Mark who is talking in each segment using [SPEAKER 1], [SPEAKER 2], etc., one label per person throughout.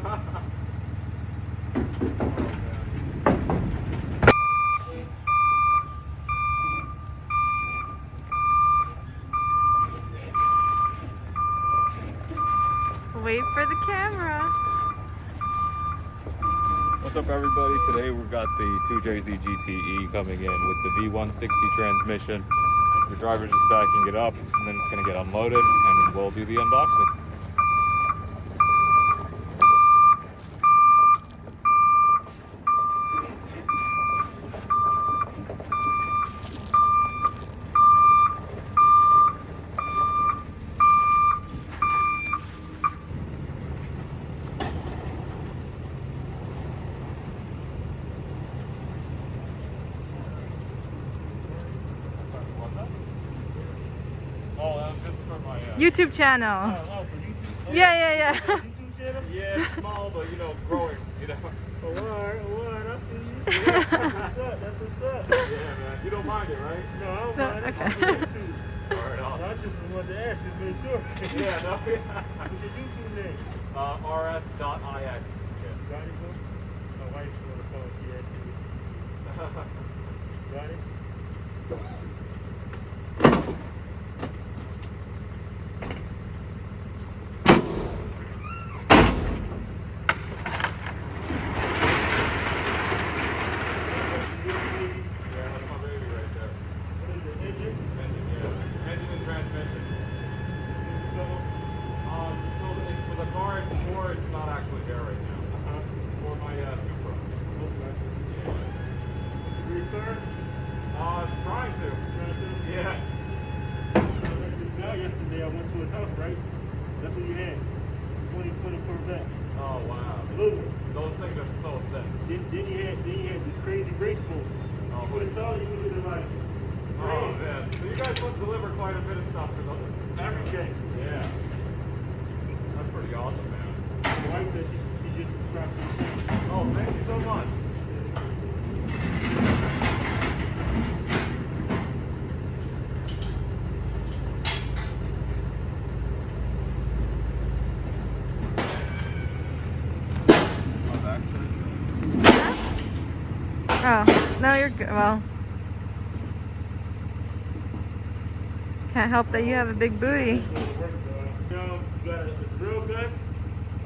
[SPEAKER 1] Wait for the camera.
[SPEAKER 2] What's up, everybody? Today we've got the 2JZGTE coming in with the V160 transmission. The driver's just backing it up, and then it's going to get unloaded, and we'll do the unboxing. Oh, that was just for my
[SPEAKER 1] YouTube channel.
[SPEAKER 3] Oh, for YouTube? Oh,
[SPEAKER 1] Yeah.
[SPEAKER 3] YouTube channel?
[SPEAKER 2] yeah, it's small, but you know, growing. You know.
[SPEAKER 3] Oh, alright, I see you. Yeah, that's what's up.
[SPEAKER 2] Yeah, man. You don't mind it, right?
[SPEAKER 3] No, I don't
[SPEAKER 1] No,
[SPEAKER 3] mind it.
[SPEAKER 1] okay.
[SPEAKER 3] I'll do it too.
[SPEAKER 2] All right, awesome.
[SPEAKER 3] I just wanted to ask you to make sure.
[SPEAKER 2] Yeah, no,
[SPEAKER 3] What's your YouTube name?
[SPEAKER 2] rs.ix. Yeah.
[SPEAKER 3] Got it, bro? My wife's on the phone. She asked me. Got it?
[SPEAKER 2] It's not actually there right now. For my Supra.
[SPEAKER 3] Your car?
[SPEAKER 2] Trying to. Yeah.
[SPEAKER 3] Now, yesterday I went to his house, right? That's what he had. 2020 Corvette.
[SPEAKER 2] Oh wow.
[SPEAKER 3] Blue.
[SPEAKER 2] Those things are so sick.
[SPEAKER 3] Then he had this crazy race mode.
[SPEAKER 2] Oh,
[SPEAKER 3] You would have saw it, you would have like,
[SPEAKER 2] oh man. So you guys must deliver quite a bit of stuff to
[SPEAKER 3] everything.
[SPEAKER 2] Yeah. That's pretty awesome, man.
[SPEAKER 3] My wife said she just subscribed to the channel.
[SPEAKER 2] Oh, thank you so much.
[SPEAKER 1] Oh, no, you're good. Well, can't help that you have a big booty.
[SPEAKER 3] You got a drill gun?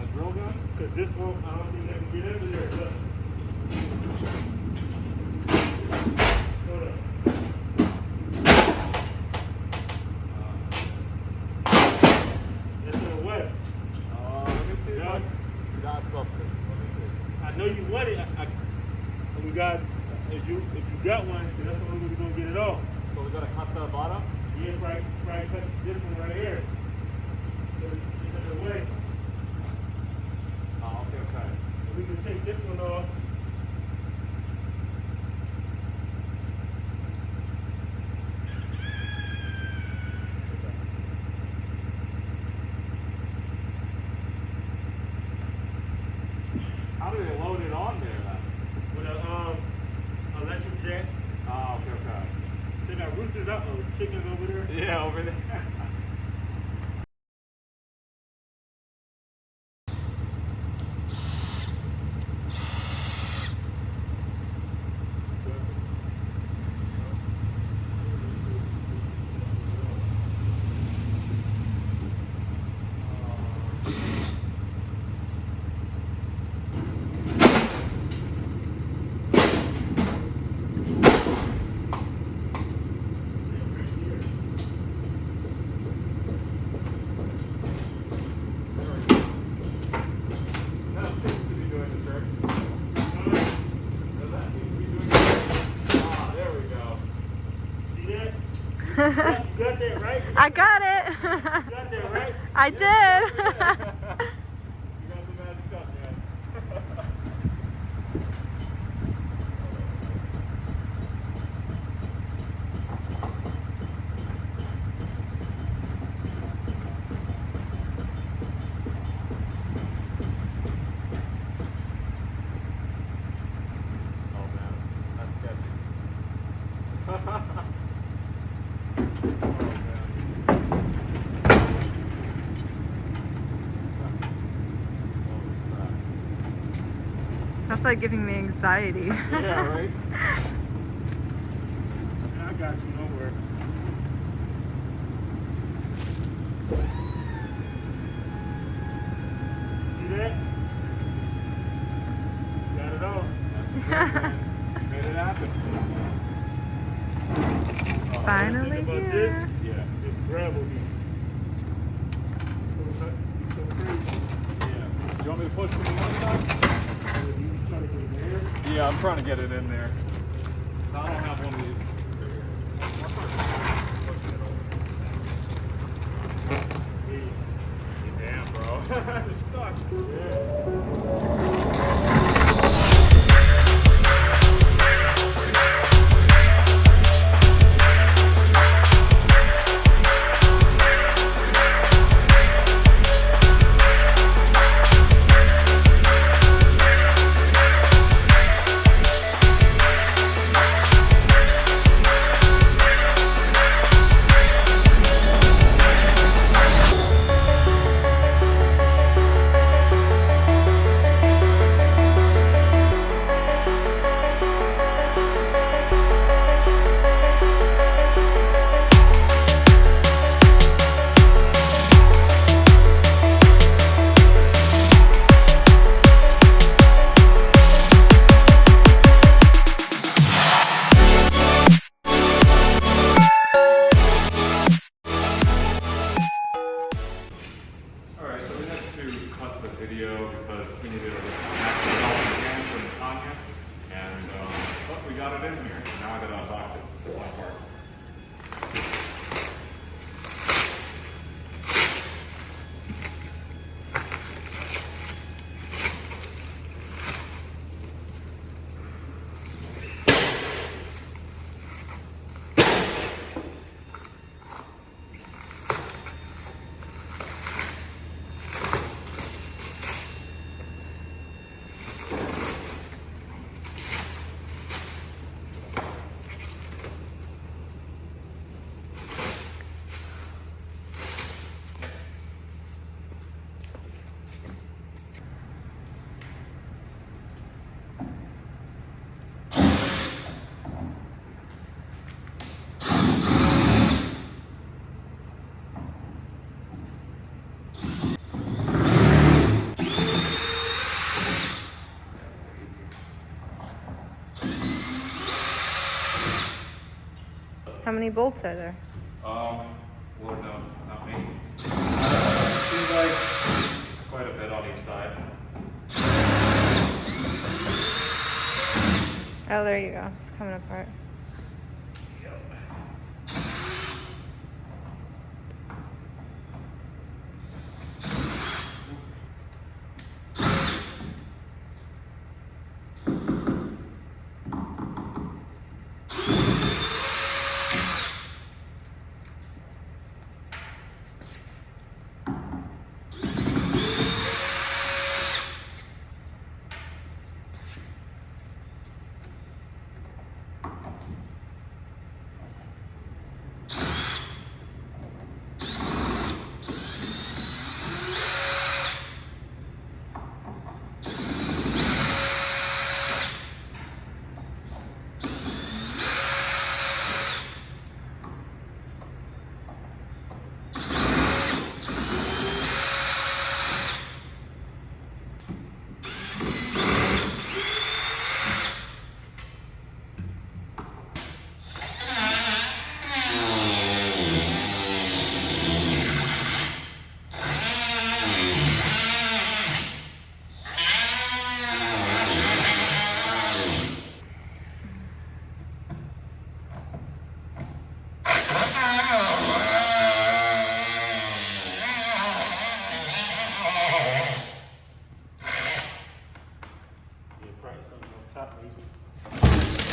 [SPEAKER 2] A drill gun?
[SPEAKER 3] Because this one, I don't think I can get under there. Look. Hold up. It's in the wet.
[SPEAKER 2] Let me see if
[SPEAKER 3] Yeah.
[SPEAKER 2] I got something. Let me see.
[SPEAKER 3] I know you want it. We got, if you got one, then that's the only way we're going to get it off.
[SPEAKER 2] So we gotta cut the bottom?
[SPEAKER 3] Yeah, probably cut this one right here. So it's in the way.
[SPEAKER 2] Oh, okay.
[SPEAKER 3] We can take this one off.
[SPEAKER 2] How do they load it on there then?
[SPEAKER 3] With a electric jack.
[SPEAKER 2] Oh, okay.
[SPEAKER 3] They got roosters out, chickens over there.
[SPEAKER 2] Yeah, over there.
[SPEAKER 3] You got that right?
[SPEAKER 1] I got it.
[SPEAKER 3] You got that right?
[SPEAKER 1] I did.
[SPEAKER 2] You got the bad stuff, man. Oh man, that's sketchy. Oh man.
[SPEAKER 1] That's like giving me anxiety.
[SPEAKER 2] Yeah, right?
[SPEAKER 3] I got you, don't worry. See that? Got it all.
[SPEAKER 2] You made it happen.
[SPEAKER 1] Finally
[SPEAKER 3] Think about
[SPEAKER 1] here.
[SPEAKER 3] this.
[SPEAKER 2] Yeah.
[SPEAKER 3] This gravel here. So crazy.
[SPEAKER 2] Yeah. Do you want me to push from the other side?
[SPEAKER 3] You trying to get in there?
[SPEAKER 2] Yeah, I'm trying to get it in there. I don't have one of these. Damn, bro. You're stuck. Alright, so we had to cut the video because we needed a again from Tanya, and but we got it in here. Now I gotta unbox it one part.
[SPEAKER 1] How many bolts are there?
[SPEAKER 2] Lord knows, not me. Seems like quite a bit on each side.
[SPEAKER 1] Oh, there you go. It's coming apart.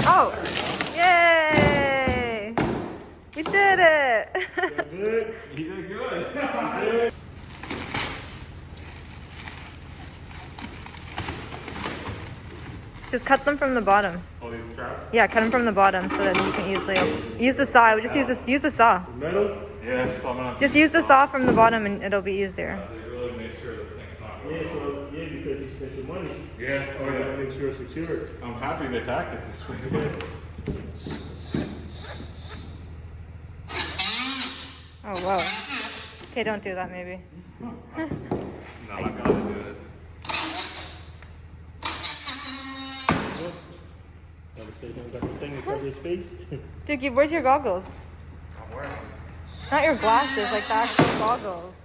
[SPEAKER 1] Oh, yay! We did it!
[SPEAKER 3] Good.
[SPEAKER 2] You did good.
[SPEAKER 3] Good.
[SPEAKER 1] Just cut them from the bottom.
[SPEAKER 2] All these straps?
[SPEAKER 1] Yeah, cut them from the bottom so that you can easily use the saw. I would just use the saw.
[SPEAKER 3] Metal.
[SPEAKER 2] Yeah, so I'm gonna
[SPEAKER 1] Just use the saw from the bottom and it'll be easier.
[SPEAKER 2] they really make sure this thing's not
[SPEAKER 3] Yeah, so yeah, because you spent your money.
[SPEAKER 2] Yeah,
[SPEAKER 3] You gotta make sure it's secure.
[SPEAKER 2] I'm happy they packed it this way.
[SPEAKER 1] Oh, whoa. Okay, don't do that maybe.
[SPEAKER 2] No, I gotta do it.
[SPEAKER 3] Gotta say, don't got the thing to cover his face.
[SPEAKER 1] Dookie, where's your goggles?
[SPEAKER 2] I'm wearing them.
[SPEAKER 1] Not your glasses, like the actual goggles.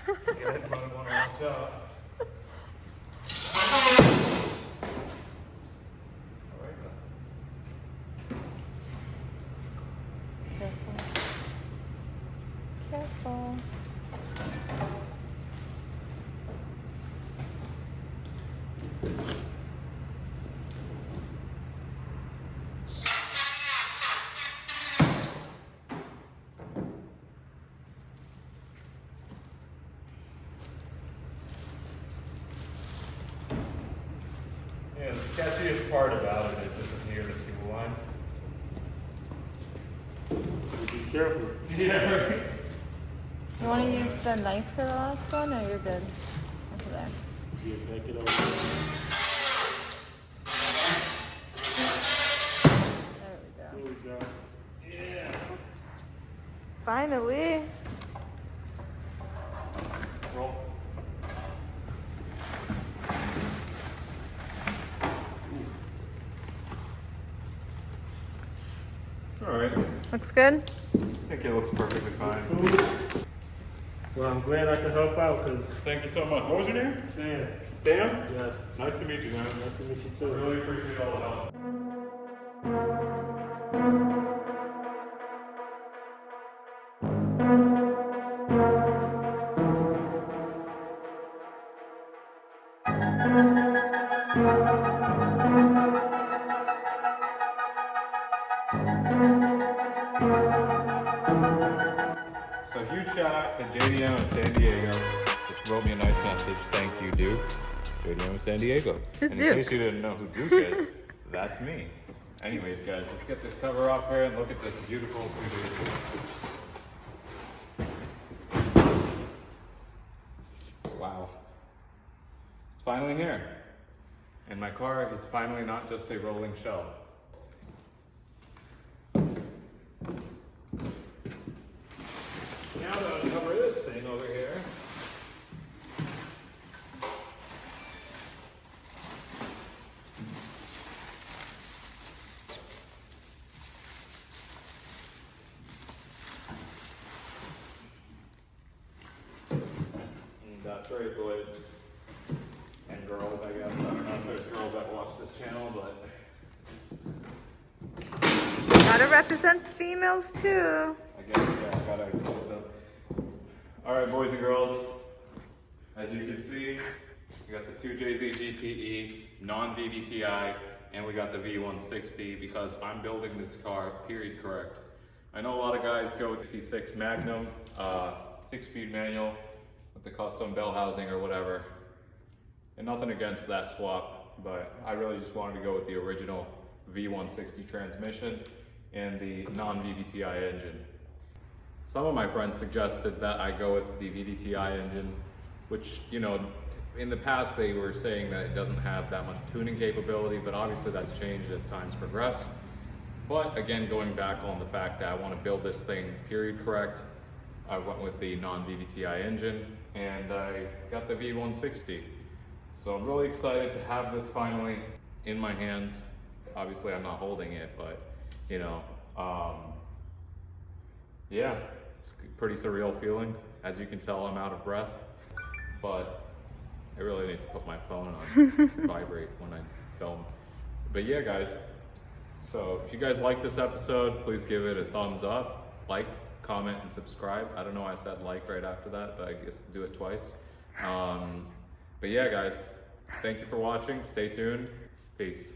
[SPEAKER 2] You guys might want to watch out.
[SPEAKER 1] Careful. Careful.
[SPEAKER 2] Yeah, the sketchiest part about it is this is near the fuel lines.
[SPEAKER 3] Be careful.
[SPEAKER 2] Yeah, right.
[SPEAKER 1] You want to use the knife for the last one, or you're good? Over there.
[SPEAKER 3] Yeah, back it up.
[SPEAKER 1] There we go.
[SPEAKER 3] There we go.
[SPEAKER 2] Yeah.
[SPEAKER 1] Finally.
[SPEAKER 2] Roll. All right.
[SPEAKER 1] Looks good?
[SPEAKER 2] I think it looks perfectly fine.
[SPEAKER 3] Well, I'm glad I could help out because
[SPEAKER 2] Thank you so much. What was your name?
[SPEAKER 3] Sam.
[SPEAKER 2] Sam?
[SPEAKER 3] Yes.
[SPEAKER 2] Nice to meet you, man.
[SPEAKER 3] Nice to meet you too.
[SPEAKER 2] Really appreciate all the help. So huge shout out to JDM of San Diego. Just wrote me a nice message. Thank you, Duke. JDM of San Diego.
[SPEAKER 1] Who's
[SPEAKER 2] and
[SPEAKER 1] Duke?
[SPEAKER 2] In case you didn't know who Duke is, that's me. Anyways, guys, let's get this cover off here and look at this beautiful 2JZGTE. Wow. It's finally here. And my car is finally not just a rolling shell. Now to uncover this thing over here. And that's right, boys and girls, I guess. I don't know if there's girls that watch this channel, but
[SPEAKER 1] Gotta represent females too.
[SPEAKER 2] I guess, yeah, I gotta close up. Alright, boys and girls, as you can see, we got the 2JZGTE, non-VVTi, and we got the V160 because I'm building this car, period correct. I know a lot of guys go with 56 Magnum, 6-speed manual with the custom bell housing or whatever. And nothing against that swap, but I really just wanted to go with the original V160 transmission and the non-VVTi engine. Some of my friends suggested that I go with the VVTi engine, which, you know, in the past they were saying that it doesn't have that much tuning capability, but obviously that's changed as times progress. But again, going back on the fact that I want to build this thing period correct, I went with the non-VVTi engine and I got the V160. So I'm really excited to have this finally in my hands. Obviously I'm not holding it, but you know, yeah, it's a pretty surreal feeling. As you can tell, I'm out of breath, but I really need to put my phone on vibrate when I film. But yeah, guys, so if you guys like this episode, please give it a thumbs up, like, comment, and subscribe. I don't know why I said like right after that, but I guess do it twice. But yeah, guys, thank you for watching. Stay tuned. Peace.